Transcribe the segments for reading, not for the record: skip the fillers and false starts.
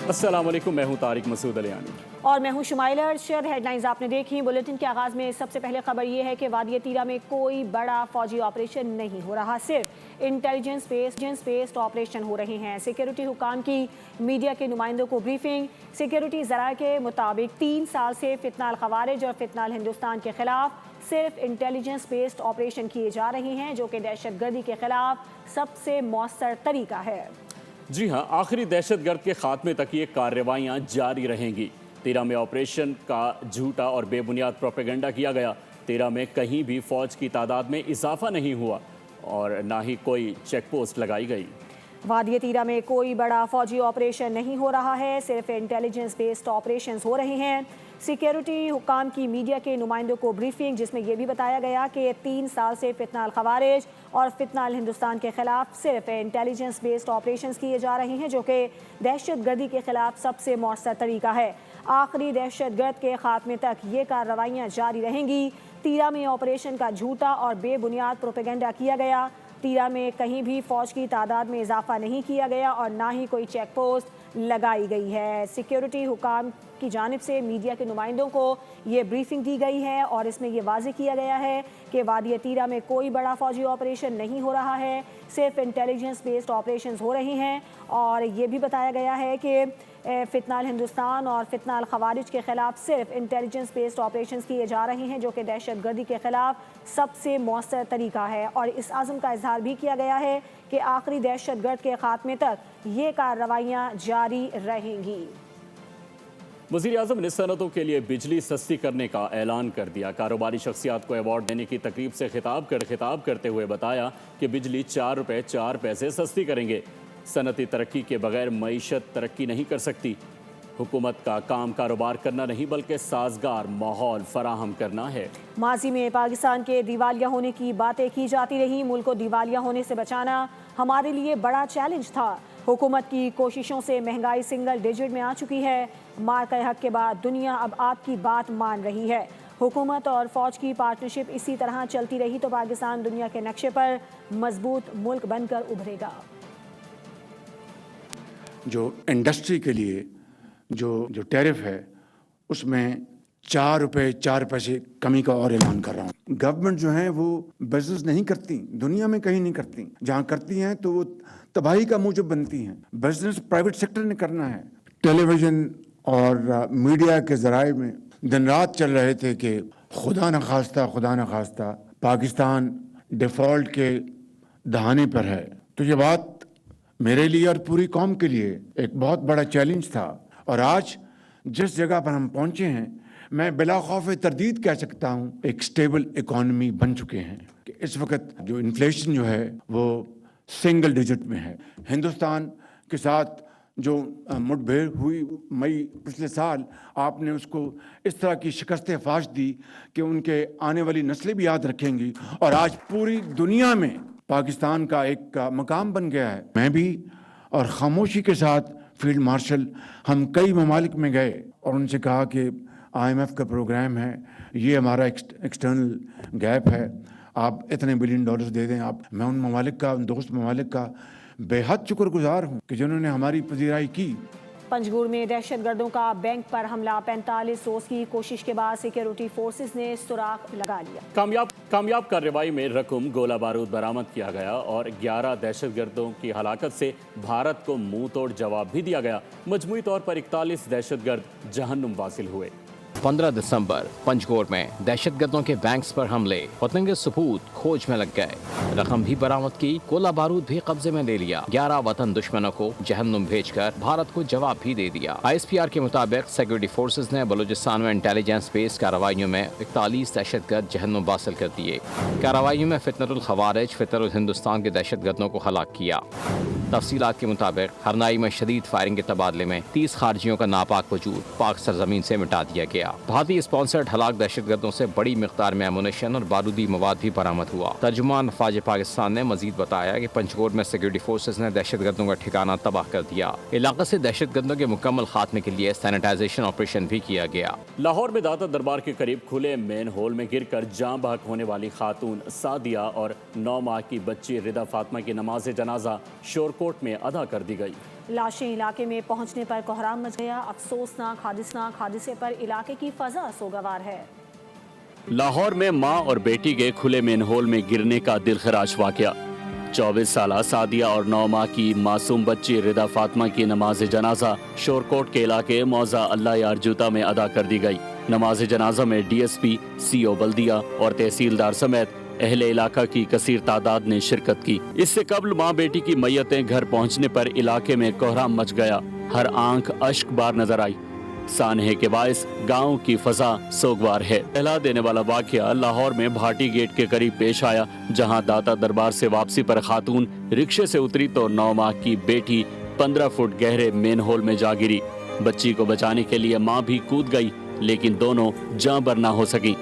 अस्सलाम वालेकुम, मैं हूं तारिक मसूद अलियानी और मैं हूं शुमाइला अरशद। हेडलाइंस आपने देखी। बुलेटिन के आगाज में सबसे पहले खबर ये है कि वादी तीरा में कोई बड़ा फौजी ऑपरेशन नहीं हो रहा, सिर्फ इंटेलिजेंस बेस्ड ऑपरेशन हो रहे हैं। सिक्योरिटी हुकाम की मीडिया के नुमाइंदों को ब्रीफिंग। सिक्योरिटी ज़राए के मुताबिक 3 साल से फितनाल खवारिज और फितनाल हिंदुस्तान के खिलाफ सिर्फ इंटेलिजेंस बेस्ड ऑपरेशन किए जा रहे हैं, जो कि दहशतगर्दी के खिलाफ सबसे मौसर तरीका है। जी हाँ, आखिरी दहशतगर्द के खात्मे तक ये कार्रवाइयाँ जारी रहेंगी। तीरा में ऑपरेशन का झूठा और बेबुनियाद प्रोपेगेंडा किया गया। तीरा में कहीं भी फौज की तादाद में इजाफा नहीं हुआ और ना ही कोई चेक पोस्ट लगाई गई। वादी तीरा में कोई बड़ा फौजी ऑपरेशन नहीं हो रहा है, सिर्फ इंटेलिजेंस बेस्ड ऑपरेशंस हो रहे हैं। सिक्योरिटी हुकाम की मीडिया के नुमाइंदों को ब्रीफिंग, जिसमें यह भी बताया गया कि 3 साल से फितनाल खवारिज और फितनाल हिंदुस्तान के खिलाफ सिर्फ इंटेलिजेंस बेस्ड ऑपरेशंस किए जा रहे हैं, जो कि दहशतगर्दी के खिलाफ सबसे मौसर तरीका है। आखिरी दहशतगर्द के खात्मे तक ये कार्रवाइयाँ जारी रहेंगी। तीरा में ऑपरेशन का झूठा और बेबुनियाद प्रोपेगेंडा किया गया। तीरा में कहीं भी फौज की तादाद में इजाफा नहीं किया गया और ना ही कोई चेक पोस्ट लगाई गई है। सिक्योरिटी हुकाम की जानिब से मीडिया के नुमाइंदों को ये ब्रीफिंग दी गई है और इसमें यह वाज़ेह किया गया है कि वादी तीरा में कोई बड़ा फौजी ऑपरेशन नहीं हो रहा है, सिर्फ इंटेलिजेंस बेस्ड ऑपरेशंस हो रहे हैं। और ये भी बताया गया है कि फितनाल हिंदुस्तान और फितनाल खवारिज के खिलाफ सिर्फ इंटेलिजेंस बेस्ड ऑपरेशंस किए जा रहे हैं, जो कि दहशतगर्दी के खिलाफ सबसे मौसर तरीका है। और इस आज़म का इजहार भी किया गया है कि आखिरी दहशतगर्द के खात्मे तक ये कार्रवाइयाँ जारी रहेंगी। वज़ीर आज़म ने सनतों के लिए बिजली सस्ती करने का ऐलान कर दिया। कारोबारी शख्सियात को अवार्ड देने की तकरीब से खिताब करते हुए बताया कि बिजली 4 रुपये 4 पैसे सस्ती करेंगे। सनती तरक्की के बगैर मईशत तरक्की नहीं कर सकती। हुकूमत का काम कारोबार करना नहीं बल्कि साजगार माहौल फराहम करना है। माजी में पाकिस्तान के दिवालिया होने की बातें की जाती रही। मुल्क को दिवालिया होने से बचाना हमारे लिए बड़ा चैलेंज था। हुकूमत की कोशिशों से महंगाई सिंगल डिजिट में आ चुकी है। मार्का हक के बाद दुनिया अब आपकी बात मान रही है। हुकूमत और फौज की पार्टनरशिप इसी तरह चलती रही तो पाकिस्तान दुनिया के नक्शे पर मजबूत मुल्क बनकर उभरेगा। जो इंडस्ट्री के लिए जो टैरिफ है उसमें 4 रुपये 4 पैसे कमी का और ऐलान कर रहा हूँ। गवर्नमेंट जो है वो बिजनेस नहीं करती, दुनिया में कहीं नहीं करती। जहाँ करती हैं तो वो तबाही का मूजब बनती हैं। बिजनेस प्राइवेट सेक्टर ने करना है। टेलीविज़न और मीडिया के ज़राए में दिन रात चल रहे थे कि खुदा न खास्ता पाकिस्तान डिफ़ॉल्ट के दहाने पर है। तो ये बात मेरे लिए और पूरी कौम के लिए एक बहुत बड़ा चैलेंज था। और आज जिस जगह पर हम पहुंचे हैं, मैं बिला खौफ तरदीद कह सकता हूं एक स्टेबल इकॉनमी बन चुके हैं कि इस वक्त जो इन्फ्लेशन जो है वो सिंगल डिजिट में है। हिंदुस्तान के साथ जो मुठभेड़ हुई मई पिछले साल, आपने उसको इस तरह की शिकस्त फाश दी कि उनके आने वाली नस्लें भी याद रखेंगी। और आज पूरी दुनिया में पाकिस्तान का एक मकाम बन गया है। मैं भी और खामोशी के साथ फील्ड मार्शल हम कई ममालिक में गए और उनसे कहा कि IMF का प्रोग्राम है, ये हमारा एक्सटर्नल गैप है, आप इतने $1 बिलियन दे दें आप। मैं उन ममालिक का, उन दोस्त ममालिक का बेहद शुक्रगुजार हूँ कि जिन्होंने हमारी पजीराई की। पंजगुर में दहशतगर्दों का बैंक पर हमला। 45 रोज की कोशिश के बाद सिक्योरिटी फोर्सेस ने सुराग लगा लिया। कामयाब कार्रवाई में रकम गोला बारूद बरामद किया गया और 11 दहशतगर्दों की हलाकत से भारत को मुंह तोड़ जवाब भी दिया गया। मजमूई तौर पर 41 दहशतगर्द जहन्नुम वासिल हुए। 15 दिसंबर पंजगोर में दहशतगर्दों के बैंक्स पर हमले। पतंगे सबूत खोज में लग गए। रकम भी बरामद की, गोला बारूद भी कब्जे में ले लिया। 11 वतन दुश्मनों को जहन्नुम भेजकर भारत को जवाब भी दे दिया। ISPR के मुताबिक सिक्योरिटी फोर्सेज ने बलूचिस्तान में इंटेलिजेंस बेस्ड कार्रवाइयों में 41 दहशतगर्द जहन्नुम हासिल कर दिए। कार्रवाइयों में फितनतुल खवारिज, फितनतुल हिंदुस्तान के दहशतगर्दों को हलाक किया। तफसीलात के मुताबिक हरनाई में शदीद फायरिंग के तबादले में 30 खारजियों का नापाक वजूद पाक सरजमीन से मिटा दिया गया। भारतीय स्पॉन्सर्ड हलाक दहशतगर्दों से बड़ी मिकदार में एमुनेशन और बारूदी मवाद भी बरामद हुआ। तर्जुमान फौज पाकिस्तान ने मजीद बताया कि पंजगोर में सिक्योरिटी फोर्सेज ने दहशतगर्दों का ठिकाना तबाह कर दिया। इलाके से दहशतगर्दों के मुकम्मल खात्मे के लिए सैनिटाइजेशन ऑपरेशन भी किया गया। लाहौर में दाता दरबार के करीब खुले मेन होल में गिरकर जान बहक होने वाली खातून सादिया और 9 माह की बच्ची रिदा फातिमा की नमाज जनाजा शोर कोर्ट में अदा कर दी गई। लाशें इलाके में पहुंचने पर कोहराम मच गया। अफसोसनाक हादिसे पर इलाके की फजा सोगवार है। लाहौर में मां और बेटी के खुले मेनहोल में गिरने का दिलखराश वाकया। 24 साला सादिया और 9 माह की मासूम बच्ची रिदा फातिमा की नमाज जनाजा शोरकोट के इलाके मौजा अल्लाह यार जूता में अदा कर दी गई। नमाज जनाजा में डीएसपी, सीओ बल्दिया और तहसीलदार समेत अहले इलाका की कसीर तादाद ने शिरकत की। इससे कबल माँ बेटी की मैयतें घर पहुँचने पर इलाके में कोहराम मच गया। हर आंख अश्क बार नजर आई। सानहे के बायस गांव की फजा सोगवार है। पहला देने वाला वाकया लाहौर में भाटी गेट के करीब पेश आया, जहां दाता दरबार से वापसी पर खातून रिक्शे से उतरी तो 9 माह की बेटी 15 फुट गहरे मेन होल में जा गिरी। बच्ची को बचाने के लिए मां भी कूद गई, लेकिन दोनों जाँ बर ना हो सकी।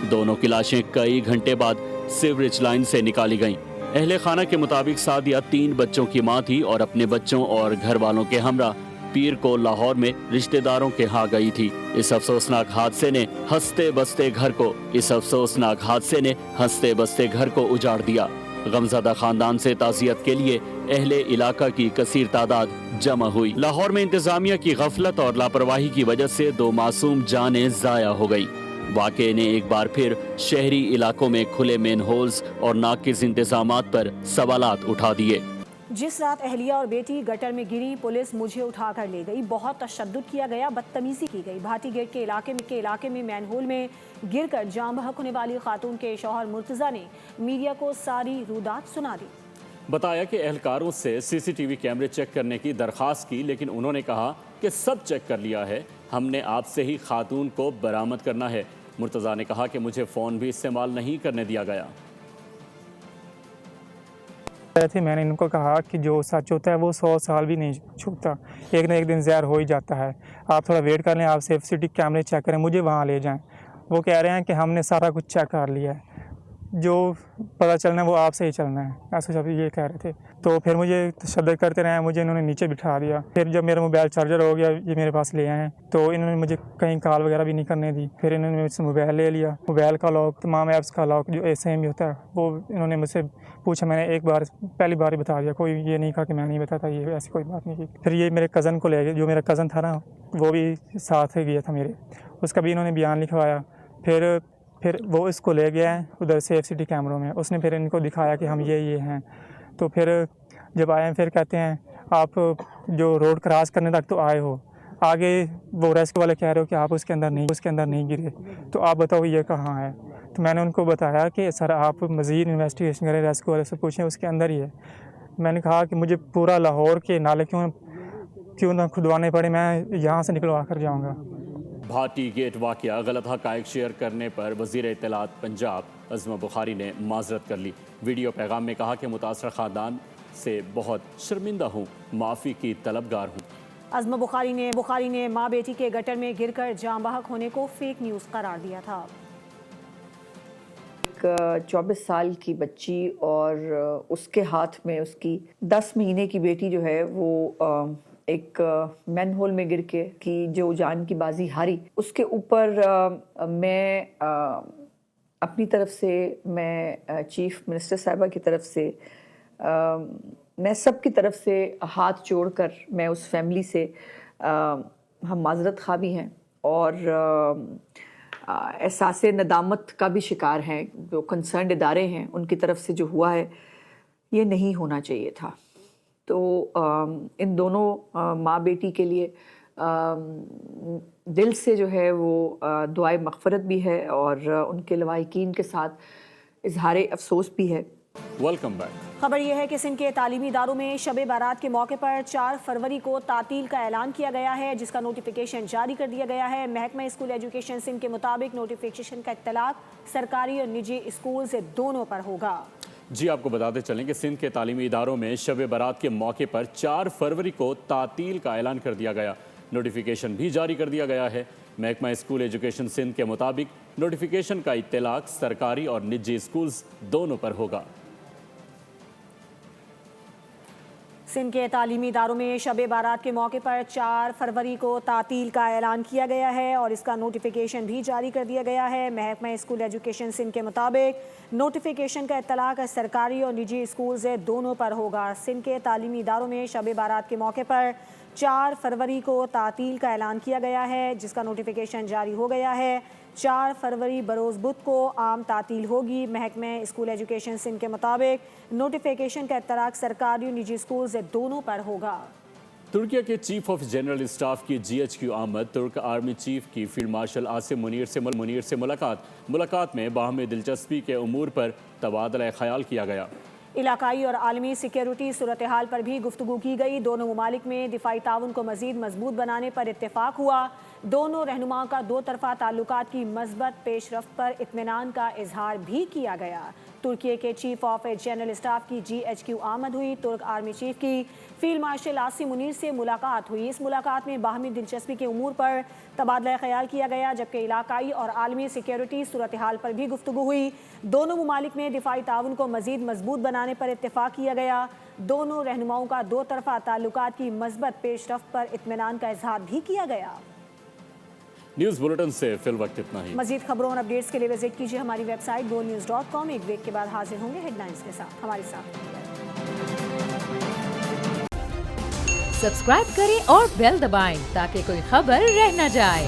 दोनों की लाशें कई घंटे बाद सीवरेज लाइन से निकाली गईं। अहले खाना के मुताबिक सादिया 3 बच्चों की मां थी और अपने बच्चों और घर वालों के हमरा पीर को लाहौर में रिश्तेदारों के यहाँ गई थी। इस अफसोसनाक हादसे ने हंसते बसते घर को उजाड़ दिया। गमज़दा खानदान से ताज़ियत के लिए अहले इलाका की कसीर तादाद जमा हुई। लाहौर में इंतजामिया की गफलत और लापरवाही की वजह से 2 मासूम जानें ज़ाया हो गई। वाक़े ने एक बार फिर शहरी इलाकों में खुले मेन होल्स और नाकिस इंतजामात पर सवालात उठा दिए। जिस रात अहलिया और बेटी गटर में गिरी, पुलिस मुझे उठा कर ले गई। बहुत तशद्दुद किया गया, बदतमीजी की गई। भाटी गेट के इलाके में मैनहोल में गिरकर जान बहक होने वाली खातून के शौहर मुर्तज़ा ने मीडिया को सारी रुदात सुना दी। बताया कि एहलकारों से सीसीटीवी कैमरे चेक करने की दरख्वास्त की, लेकिन उन्होंने कहा कि सब चेक कर लिया है, हमने आपसे ही खातून को बरामद करना है। मुर्तज़ा ने कहा कि मुझे फ़ोन भी इस्तेमाल नहीं करने दिया गया। थे मैंने इनको कहा कि जो सच होता है वो 100 साल भी नहीं छूटता, एक ना एक दिन ज़हर हो ही जाता है। आप थोड़ा वेट कर लें, आप सीसीटीवी कैमरे चेक करें, मुझे वहाँ ले जाएं। वो कह रहे हैं कि हमने सारा कुछ चेक कर लिया है, जो पता चलना है वो आपसे ही चलना है, ऐसे सब ये कह रहे थे। तो फिर मुझे तशद्दुद करते रहे, मुझे इन्होंने नीचे बिठा दिया। फिर जब मेरा मोबाइल चार्जर हो गया, ये मेरे पास ले आए हैं, तो इन्होंने मुझे कहीं कॉल वगैरह भी नहीं करने दी। फिर इन्होंने मुझसे मोबाइल ले लिया, मोबाइल का लॉक, तमाम ऐप्स का लॉक जो सेम ही होता है वो इन्होंने मुझसे पूछा। मैंने एक बार पहली बार ही बता दिया, कोई ये नहीं कहा कि मैं नहीं बताता, ये ऐसी कोई बात नहीं की। फिर ये मेरे कज़न को ले गए, जो मेरा कज़न था ना वो भी साथ ही गया था मेरे, उसका भी इन्होंने बयान लिखवाया। फिर वो इसको ले गया है उधर सेफ सिटी कैमरों में, उसने फिर इनको दिखाया कि हम ये हैं। तो फिर जब आए फिर कहते हैं आप जो रोड क्रॉस करने तक तो आए हो, आगे वो रेस्क्यू वाले कह रहे हो कि आप उसके अंदर नहीं गिरे, तो आप बताओ ये कहाँ है। तो मैंने उनको बताया कि सर आप मज़ीद इन्वेस्टिगेशन करें, रेस्क्यू वाले से पूछें, उसके अंदर ही है। मैंने कहा कि मुझे पूरा लाहौर के नाले क्यों ना खुदवाने पड़े, मैं यहाँ से निकलवा कर जाऊँगा। भाटी गेट वाकया गलत हक़ाइक़ शेयर करने पर वज़ीर इत्तलात पंजाब अज़मा बुखारी ने माज़रत कर ली। वीडियो पैगाम में कहा कि मुतासर ख़ानदान से बहुत शर्मिंदा हूँ, माफ़ी की तलबगार हूँ। अज़मा बुखारी ने माँ बेटी के गटर में गिरकर जान बहक होने को फेक न्यूज़ करार दिया था। 24 साल की बच्ची और उसके हाथ में उसकी 10 महीने की बेटी जो है वो एक मैन होल में गिर के की जो जान की बाजी हारी, उसके ऊपर मैं अपनी तरफ से, मैं चीफ मिनिस्टर साहिबा की तरफ से, मैं सब की तरफ से हाथ जोड़कर मैं उस फैमिली से हम माज़रत ख़्वाह भी हैं और एहसास नदामत का भी शिकार हैं। जो कंसर्न इदारे हैं उनकी तरफ से जो हुआ है ये नहीं होना चाहिए था। तो इन दोनों माँ बेटी के लिए दिल से जो है वो दुआए मग़फ़रत भी है और उनके लवाहिकीन के साथ इजहार अफसोस भी है। Welcome back. खबर यह है कि सिंध के तालीमी इदारों में शब बारात के मौके पर 4 फरवरी को तातील का ऐलान किया गया है, जिसका नोटिफिकेशन जारी कर दिया गया है। महकमा स्कूल एजुकेशन सिंध के मुताबिक नोटिफिकेशन का इत्तलाक सरकारी और निजी स्कूल से दोनों पर होगा। जी आपको बताते चलें कि सिंध के तालीमी इदारों में शब बारात के मौके पर 4 फरवरी को तातील का ऐलान कर दिया गया। नोटिफिकेशन भी जारी कर दिया गया है। महकमा स्कूल एजुकेशन सिंध के मुताबिक नोटिफिकेशन का इत्तलाक सरकारी और निजी स्कूल्स दोनों पर होगा। سندھ کے تعلیمی اداروں میں شب بارات کے موقع پر 4 فروری کو تعطیل کا اعلان کیا گیا ہے اور اس کا نوٹیفیکیشن بھی جاری کر دیا گیا ہے۔ محکمہ اسکول ایجوکیشن سندھ کے مطابق نوٹیفیکیشن کا اطلاق سرکاری اور نجی اسکولز دونوں پر ہوگا۔ سندھ کے تعلیمی اداروں میں شب بارات کے موقع پر 4 فروری کو تعطیل کا اعلان کیا گیا ہے، جس کا نوٹیفیکیشن جاری ہو گیا ہے۔ 4 فروری بروز بدھ کو عام تعطیل ہوگی۔ محکمہ اسکول ایجوکیشن سندھ کے مطابق نوٹیفیکیشن کا اطلاق سرکاری اور نجی اسکولز دونوں پر ہوگا۔ ترکیہ کے چیف آف جنرل اسٹاف کی GHQ آمد، ترک آرمی چیف کی فیلڈ مارشل عاصم منیر سے ملاقات میں باہمی دلچسپی کے امور پر تبادلہ خیال کیا گیا۔ علاقائی اور عالمی سیکیورٹی صورتحال پر بھی گفتگو کی گئی۔ دونوں ممالک میں دفاعی تعاون کو مزید مضبوط بنانے پر اتفاق ہوا۔ دونوں رہنماؤں کا دو طرفہ تعلقات کی مثبت پیش رفت پر اطمینان کا اظہار بھی کیا گیا۔ ترکی کے چیف آف جنرل اسٹاف کی GHQ آمد ہوئی۔ ترک آرمی چیف کی فیلڈ مارشل عاصم منیر سے ملاقات ہوئی۔ اس ملاقات میں باہمی دلچسپی کے امور پر تبادلہ خیال کیا گیا، جبکہ علاقائی اور عالمی سیکیورٹی صورتحال پر بھی گفتگو ہوئی۔ دونوں ممالک میں دفاعی تعاون کو مزید مضبوط بنانے پر اتفاق کیا گیا۔ دونوں رہنماؤں کا دو طرفہ تعلقات کی مثبت پیش رفت پر اطمینان کا اظہار بھی کیا گیا۔ نیوز بلیٹن سے فی الوقت اتنا ہی۔ مزید خبروں اور اپڈیٹس کے لیے وزٹ کیجیے ہماری ویب سائٹ gonews.com۔ ایک بریک کے بعد حاضر ہوں گے ہیڈ لائنز کے ساتھ، ہمارے ساتھ۔ سبسکرائب کریں اور بیل دبائیں تاکہ کوئی خبر رہ نہ جائے۔